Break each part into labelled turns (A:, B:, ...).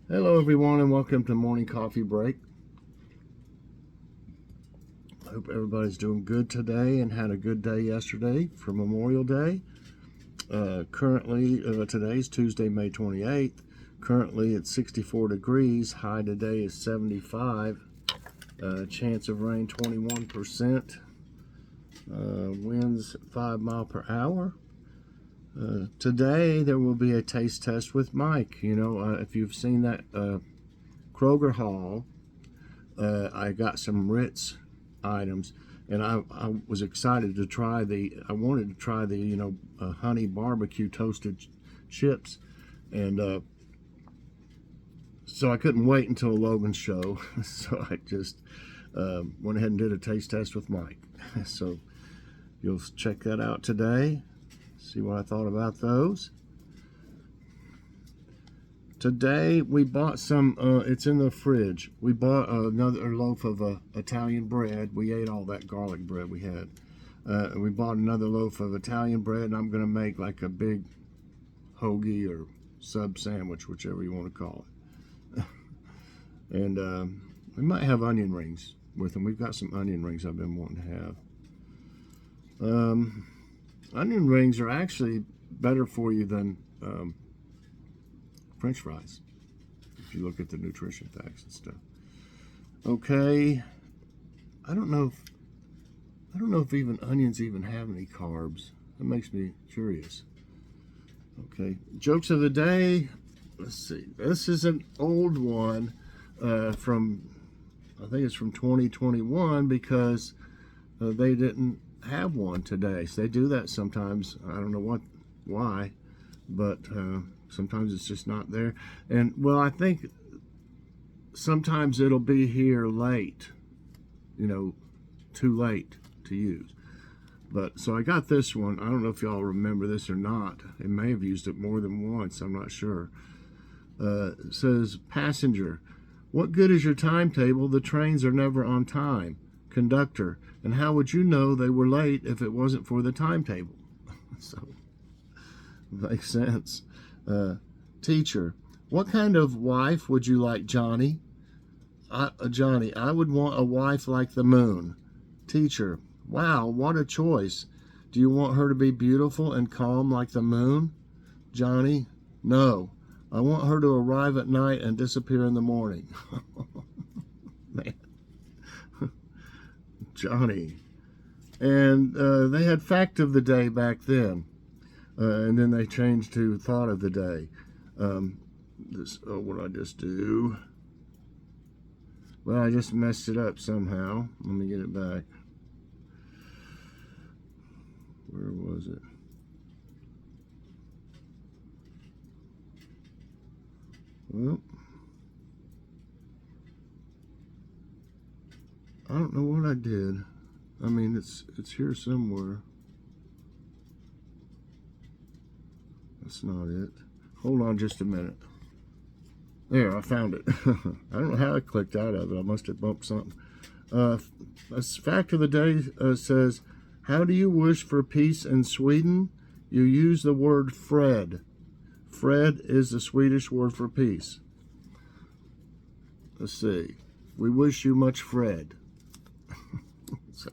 A: Hello everyone and welcome to Morning Coffee Break. I hope everybody's doing good today and had a good day yesterday for Memorial Day. Currently, today's Tuesday, May 28th. Currently it's 64 degrees. High today is 75. Chance of rain 21%. Winds 5 miles per hour. Today there will be a taste test with Mike. If you've seen that Kroger haul, I got some Ritz items, and I was excited to try I wanted to try the honey barbecue toasted chips, and so I couldn't wait until Logan's show. So I just went ahead and did a taste test with Mike. So you'll check that out today. See what I thought about those. Today we bought some, it's in the fridge. We bought another loaf of Italian bread. We ate all that garlic bread we had. We bought another loaf of Italian bread, and I'm going to make like a big hoagie or sub sandwich, whichever you want to call it. And we might have onion rings with them. We've got some onion rings I've been wanting to have. Onion rings are actually better for you than French fries, if you look at the nutrition facts and stuff. Okay, I don't know if even onions even have any carbs. That makes me curious. Okay, jokes of the day. Let's see. This is an old one from, I think it's from 2021, because they didn't have one today. So they do that sometimes. I don't know why, but sometimes it's just not there. And well, I think sometimes it'll be here late, too late to use. But so I got this one. I don't know if y'all remember this or not. They may have used it more than once. I'm not sure. It says, passenger, what good is your timetable? The trains are never on time. Conductor, and how would you know they were late if it wasn't for the timetable? So, makes sense. Teacher, what kind of wife would you like, Johnny? Johnny, I would want a wife like the moon. Teacher, wow, what a choice. Do you want her to be beautiful and calm like the moon? Johnny, no. I want her to arrive at night and disappear in the morning. Man. Johnny. And they had fact of the day back then. And then they changed to thought of the day. What did I just do? Well, I just messed it up somehow. Let me get it back. Where was it? Well, I don't know what I did. I mean, it's here somewhere. That's not it. Hold on just a minute. There, I found it. I don't know how I clicked out of it. I must have bumped something. A fact of the day says, how do you wish for peace in Sweden? You use the word Fred. Fred is the Swedish word for peace. Let's see. We wish you much Fred. So,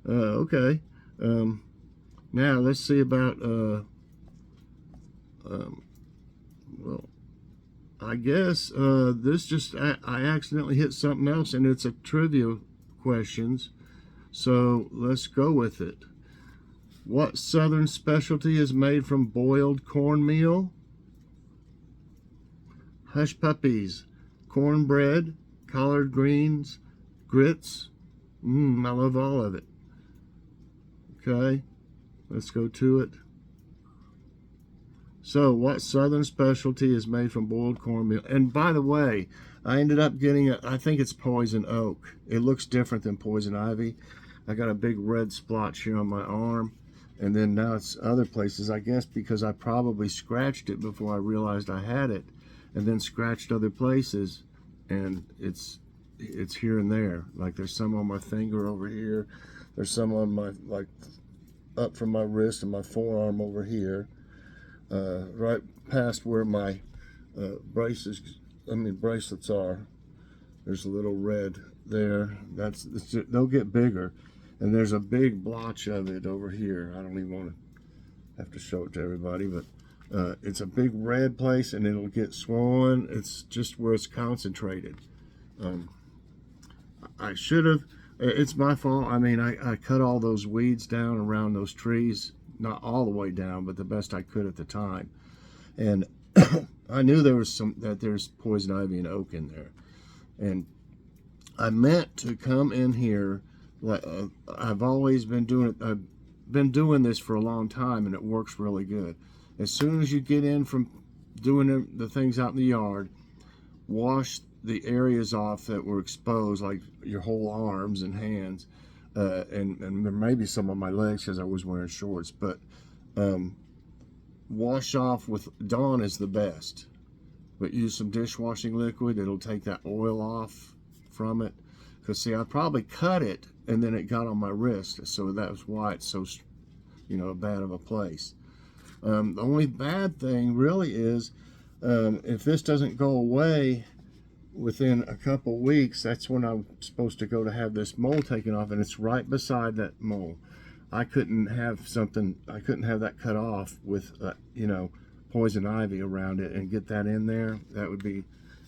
A: okay. Now let's see about well, I guess this just I accidentally hit something else, and it's a trivia questions. So let's go with it. What Southern specialty is made from boiled cornmeal? Hush puppies, cornbread, collard greens, grits. I love all of it. Okay, let's go to it. So, what Southern specialty is made from boiled cornmeal? And by the way, I ended up getting I think it's poison oak. It looks different than poison ivy. I got a big red splotch here on my arm, and then now it's other places, I guess because I probably scratched it before I realized I had it, and then scratched other places, and it's here and there. Like there's some on my finger over here. There's some on my, like, up from my wrist and my forearm over here. Right past where my bracelets are. There's a little red there. They'll get bigger. And there's a big blotch of it over here. I don't even want to have to show it to everybody, but it's a big red place, and it'll get swollen. It's just where it's concentrated. I should have. It's my fault. I mean, I cut all those weeds down around those trees. Not all the way down, but the best I could at the time. And I knew there's poison ivy and oak in there. And I meant to come in here. I've always been doing it. I've been doing this for a long time, and it works really good. As soon as you get in from doing the things out in the yard, wash the areas off that were exposed, like your whole arms and hands, and maybe some of my legs because I was wearing shorts. But wash off with Dawn is the best. But use some dishwashing liquid. It'll take that oil off from it. Because see, I probably cut it and then it got on my wrist, so that's why it's so, bad of a place. The only bad thing really is if this doesn't go away within a couple weeks, that's when I'm supposed to go to have this mole taken off, and it's right beside that mole. I couldn't have that cut off with poison ivy around it and get that in there. That would be,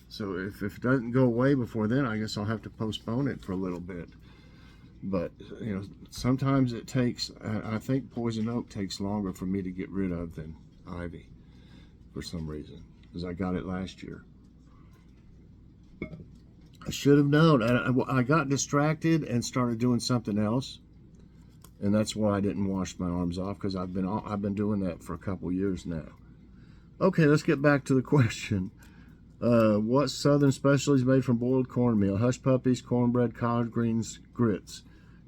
A: so if it doesn't go away before then, I guess I'll have to postpone it for a little bit. But sometimes it takes, I think poison oak takes longer for me to get rid of than ivy for some reason, because I got it last year. I should have known. I got distracted and started doing something else, and that's why I didn't wash my arms off, because I've been doing that for a couple years now. Okay, let's get back to the question. What southern specialty is made from boiled cornmeal? Hush puppies, cornbread, collard greens, grits.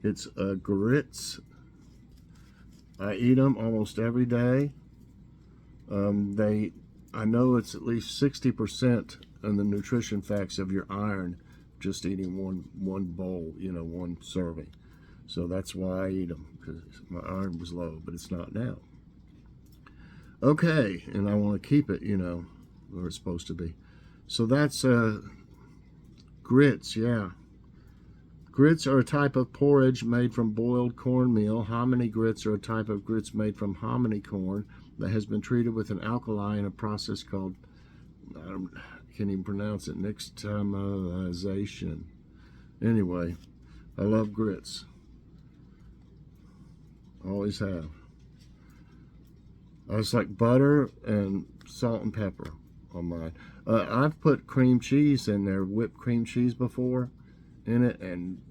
A: It's grits. I eat them almost every day. I know it's at least 60% in the nutrition facts of your iron just eating one bowl, one serving. So that's why I eat them, because my iron was low, but it's not now. Okay, and I want to keep it, where it's supposed to be. So that's grits, yeah. Grits are a type of porridge made from boiled cornmeal. Hominy grits are a type of grits made from hominy corn that has been treated with an alkali in a process called, I can't even pronounce it, nixtamalization. Anyway, I love grits. Always have. I just like butter and salt and pepper on mine. I've put cream cheese in there, whipped cream cheese before in it, and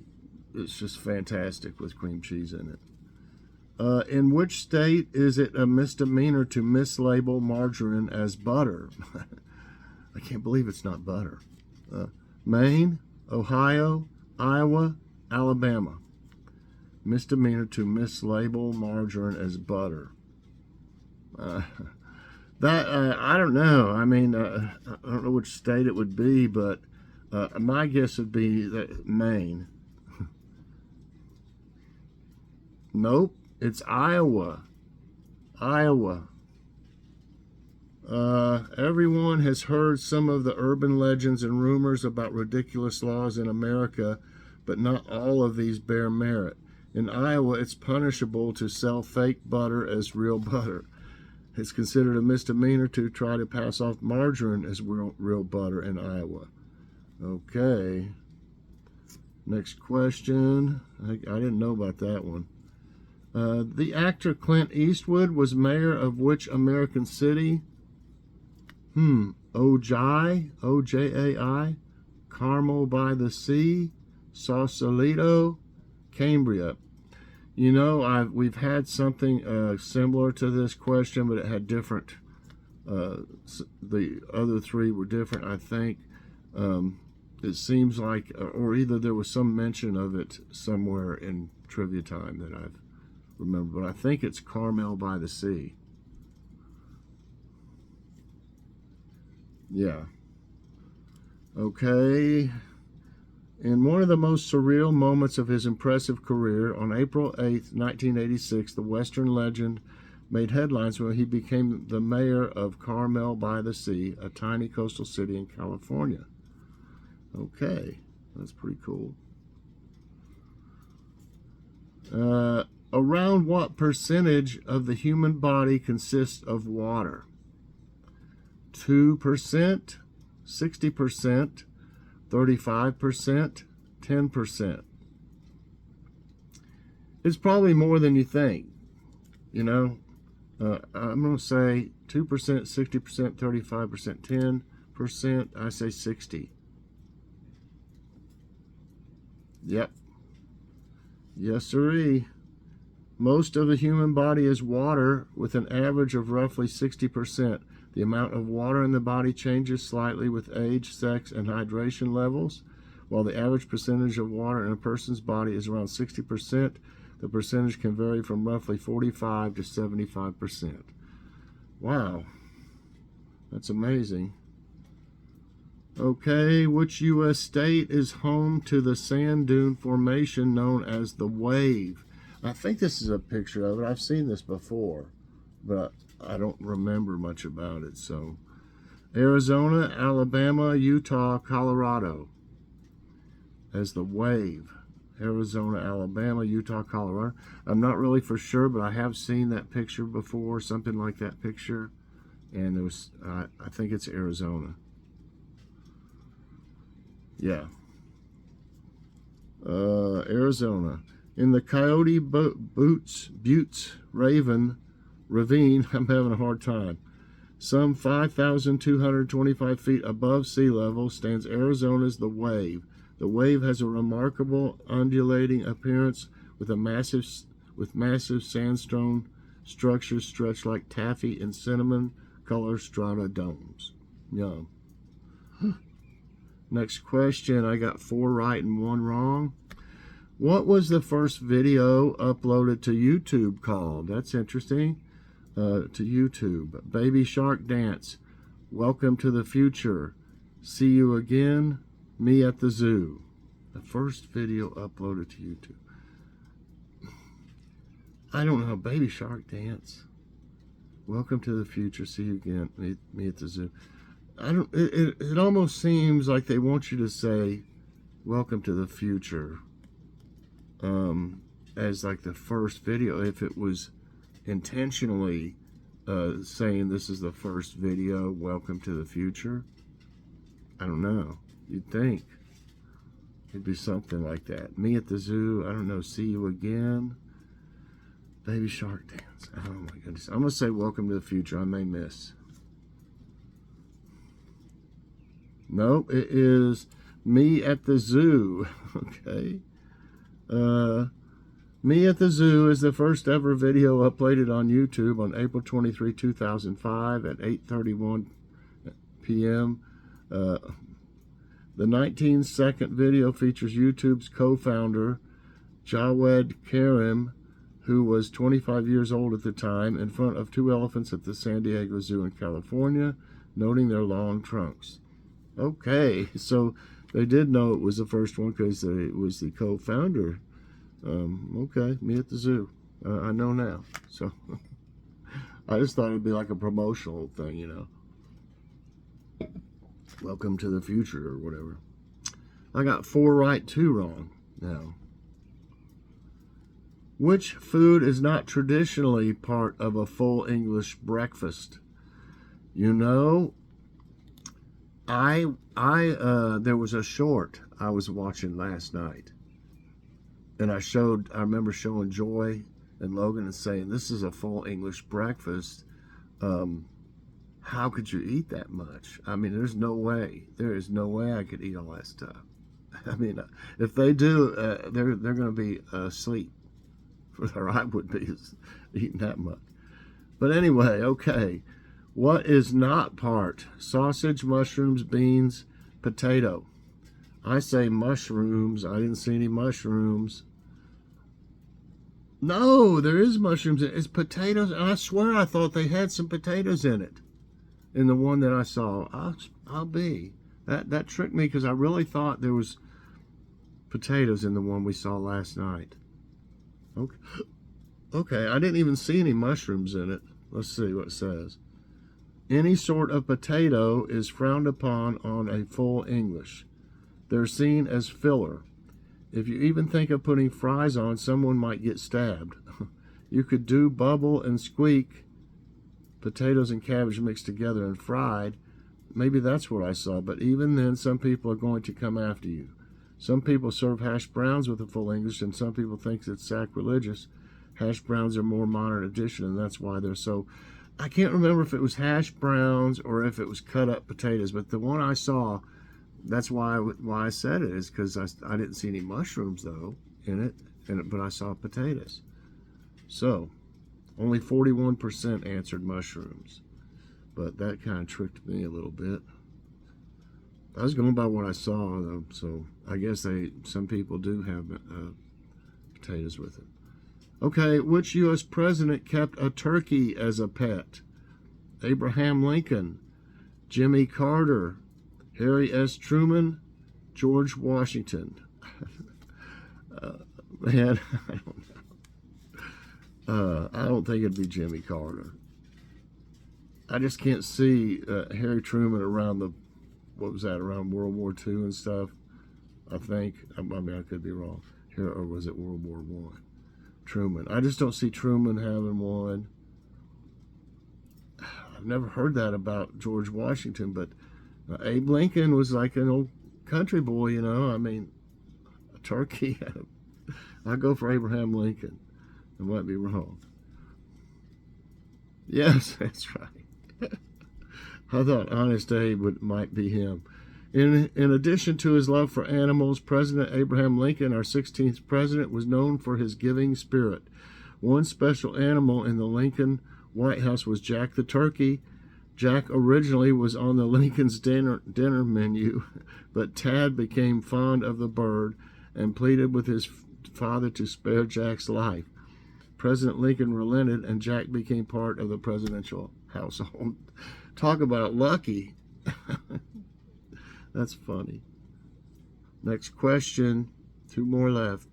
A: it's just fantastic with cream cheese in it. In which state is it a misdemeanor to mislabel margarine as butter? I can't believe it's not butter. Maine, Ohio, Iowa, Alabama. Misdemeanor to mislabel margarine as butter. I don't know. I mean, I don't know which state it would be, but my guess would be that Maine. Nope, it's Iowa. Iowa. Everyone has heard some of the urban legends and rumors about ridiculous laws in America, but not all of these bear merit. In Iowa, it's punishable to sell fake butter as real butter. It's considered a misdemeanor to try to pass off margarine as real butter in Iowa. Okay. Next question. I didn't know about that one. The actor Clint Eastwood was mayor of which American city? Ojai, O-J-A-I, Carmel by the Sea, Sausalito, Cambria. We've had something similar to this question, but it had different. The other three were different, I think. It seems like, or either there was some mention of it somewhere in trivia time that I've remembered, but I think it's Carmel by the Sea. Yeah. Okay. In one of the most surreal moments of his impressive career, on April 8th, 1986, the Western legend made headlines when he became the mayor of Carmel by the Sea, a tiny coastal city in California. Okay, that's pretty cool. Around what percentage of the human body consists of water? 2%, 60%, 35%, 10%. It's probably more than you think, you know. I'm going to say 2%, 60%, 35%, 10%. I say 60. Yep. Yes, sirree. Most of the human body is water, with an average of roughly 60%. The amount of water in the body changes slightly with age, sex, and hydration levels. While the average percentage of water in a person's body is around 60%, the percentage can vary from roughly 45 to 75%. Wow, that's amazing. Okay, which U.S. state is home to the sand dune formation known as the Wave? I think this is a picture of it. I've seen this before, but I don't remember much about it. So, Arizona, Alabama, Utah, Colorado as the Wave. Arizona, Alabama, Utah, Colorado. I'm not really for sure, but I have seen that picture before, something like that picture. And it was, I think it's Arizona. Yeah. Arizona. In the Coyote Buttes Ravine, I'm having a hard time. Some 5,225 feet above sea level stands Arizona's The Wave. The Wave has a remarkable undulating appearance with massive sandstone structures stretched like taffy and cinnamon color strata domes. Yum. Next question. I got 4 right and 1 wrong. What was the first video uploaded to YouTube called? That's interesting. To YouTube. Baby Shark Dance. Welcome to the Future. See You Again. Me at the Zoo. The first video uploaded to YouTube. I don't know. Baby Shark Dance. Welcome to the Future. See You Again. Me at the Zoo. It almost seems like they want you to say Welcome to the Future as like the first video, if it was intentionally saying this is the first video, Welcome to the Future. I don't know. You'd think it'd be something like that. Me at the Zoo. I don't know. See You Again. Baby Shark Dance. Oh my goodness. I'm going to say Welcome to the Future. I may miss. Nope. It is Me at the Zoo. Okay. Me at the Zoo is the first ever video uploaded on YouTube on April 23, 2005 at 8:31 p.m. The 19-second video features YouTube's co-founder, Jawed Karim, who was 25 years old at the time, in front of 2 elephants at the San Diego Zoo in California, noting their long trunks. Okay, so they did know it was the first one because it was the co-founder. Okay, Me at the Zoo. I know now. So I just thought it'd be like a promotional thing, you know. Welcome to the Future or whatever. I got 4 right, 2 wrong now. Which food is not traditionally part of a full English breakfast? You know, there was a short I was watching last night, and I remember showing Joy and Logan and saying, this is a full English breakfast. How could you eat that much? I mean, there is no way I could eat all that stuff. I mean, if they do, they're going to be asleep, or I would be eating that much. But anyway, okay. What is not part? Sausage, mushrooms, beans, potato. I say mushrooms. I didn't see any mushrooms. No, there is mushrooms. It's potatoes. And I swear I thought they had some potatoes in it. In the one that I saw. I'll be. That tricked me because I really thought there was potatoes in the one we saw last night. Okay. Okay, I didn't even see any mushrooms in it. Let's see what it says. Any sort of potato is frowned upon on a full English. They're seen as filler. If you even think of putting fries on, someone might get stabbed. You could do bubble and squeak, potatoes and cabbage mixed together and fried. Maybe that's what I saw, but even then, some people are going to come after you. Some people serve hash browns with a full English, and some people think it's sacrilegious. Hash browns are more modern addition, and that's why they're so... I can't remember if it was hash browns or if it was cut up potatoes, but the one I saw, that's why I said it, is because I didn't see any mushrooms, though, in it, but I saw potatoes. So, only 41% answered mushrooms, but that kind of tricked me a little bit. I was going by what I saw, though, so I guess some people do have potatoes with it. Okay, which U.S. president kept a turkey as a pet? Abraham Lincoln, Jimmy Carter, Harry S. Truman, George Washington. Man, I don't know. I don't think it'd be Jimmy Carter. I just can't see Harry Truman around around World War II and stuff. I think. I mean, I could be wrong. Or was it World War I? Truman. I just don't see Truman having one. I've never heard that about George Washington, but Abe Lincoln was like an old country boy, you know. I mean, a turkey. I go for Abraham Lincoln. I might be wrong. Yes, that's right. I thought Honest Abe might be him. In addition to his love for animals, President Abraham Lincoln, our 16th president, was known for his giving spirit. One special animal in the Lincoln White House was Jack the turkey. Jack originally was on the Lincoln's dinner menu, but Tad became fond of the bird and pleaded with his father to spare Jack's life. President Lincoln relented, and Jack became part of the presidential household. Talk about lucky. That's funny. Next question. 2 more left.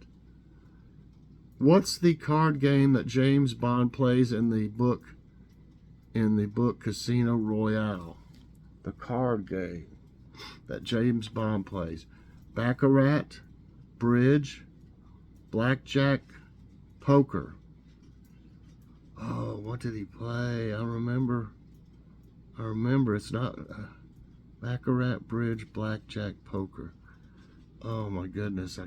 A: What's the card game that James Bond plays in the book Casino Royale? The card game that James Bond plays. Baccarat, bridge, blackjack, poker. Oh, what did he play? I remember it's not... Baccarat, bridge, blackjack, poker. Oh my goodness!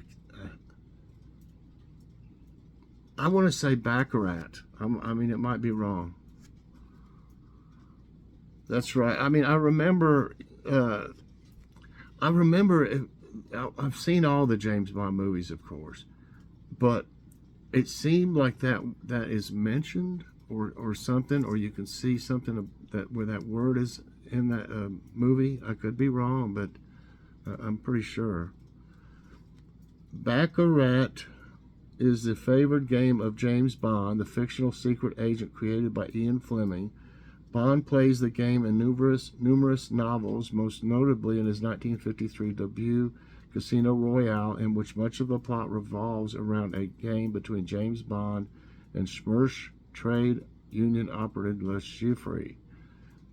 A: I want to say Baccarat. I mean, it might be wrong. That's right. I mean, I remember. I've seen all the James Bond movies, of course, but it seemed like that is mentioned or something, or you can see something where that word is in that movie. I could be wrong, but I'm pretty sure. Baccarat is the favored game of James Bond, the fictional secret agent created by Ian Fleming. Bond plays the game in numerous novels, most notably in his 1953 debut, Casino Royale, in which much of the plot revolves around a game between James Bond and Smersh trade union operative Le Chiffre.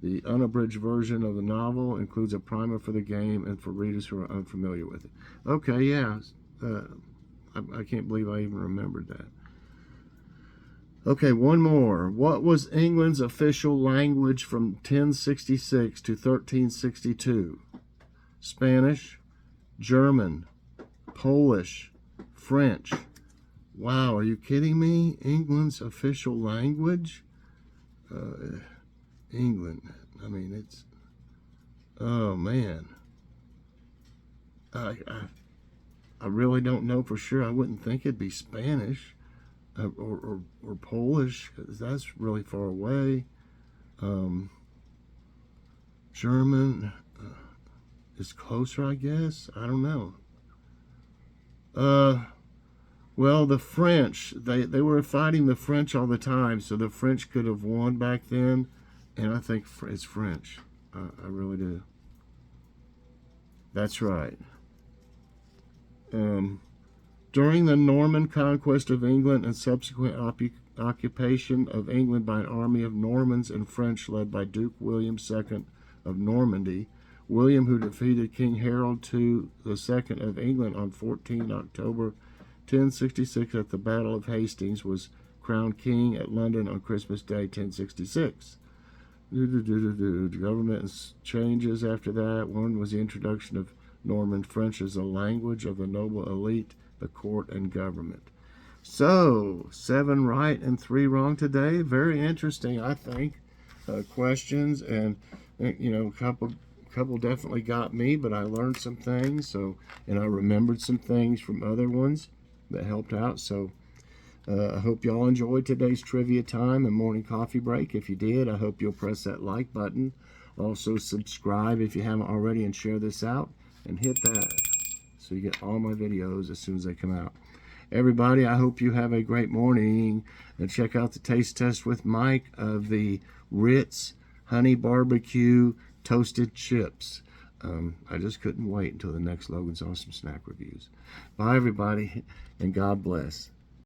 A: The unabridged version of the novel includes a primer for the game and for readers who are unfamiliar with it. Okay, yeah. I can't believe I even remembered that. Okay, one more. What was England's official language from 1066 to 1362? Spanish, German, Polish, French. Wow, are you kidding me? England's official language? England. I mean, it's... Oh, man. I really don't know for sure. I wouldn't think it'd be Spanish or Polish, because that's really far away. German is closer, I guess. I don't know. Well, the French, they were fighting the French all the time, so the French could have won back then. And I think it's French. I really do. That's right. During the Norman conquest of England and subsequent occupation of England by an army of Normans and French led by Duke William II of Normandy. William, who defeated King Harold II of England on 14 October 1066 at the Battle of Hastings, was crowned king at London on Christmas Day 1066. Government changes after that. One was the introduction of Norman French as a language of the noble elite, the court, and government. So, 7 right and 3 wrong today. Very interesting, I think, questions, and a couple definitely got me, but I learned some things. So, and I remembered some things from other ones that helped out. So, I hope y'all enjoyed today's trivia time and morning coffee break. If you did, I hope you'll press that like button. Also, subscribe if you haven't already, and share this out, and hit that so you get all my videos as soon as they come out. Everybody, I hope you have a great morning, and check out the taste test with Mike of the Ritz Honey Barbecue Toasted Chips. I just couldn't wait until the next Logan's Awesome Snack Reviews. Bye, everybody, and God bless.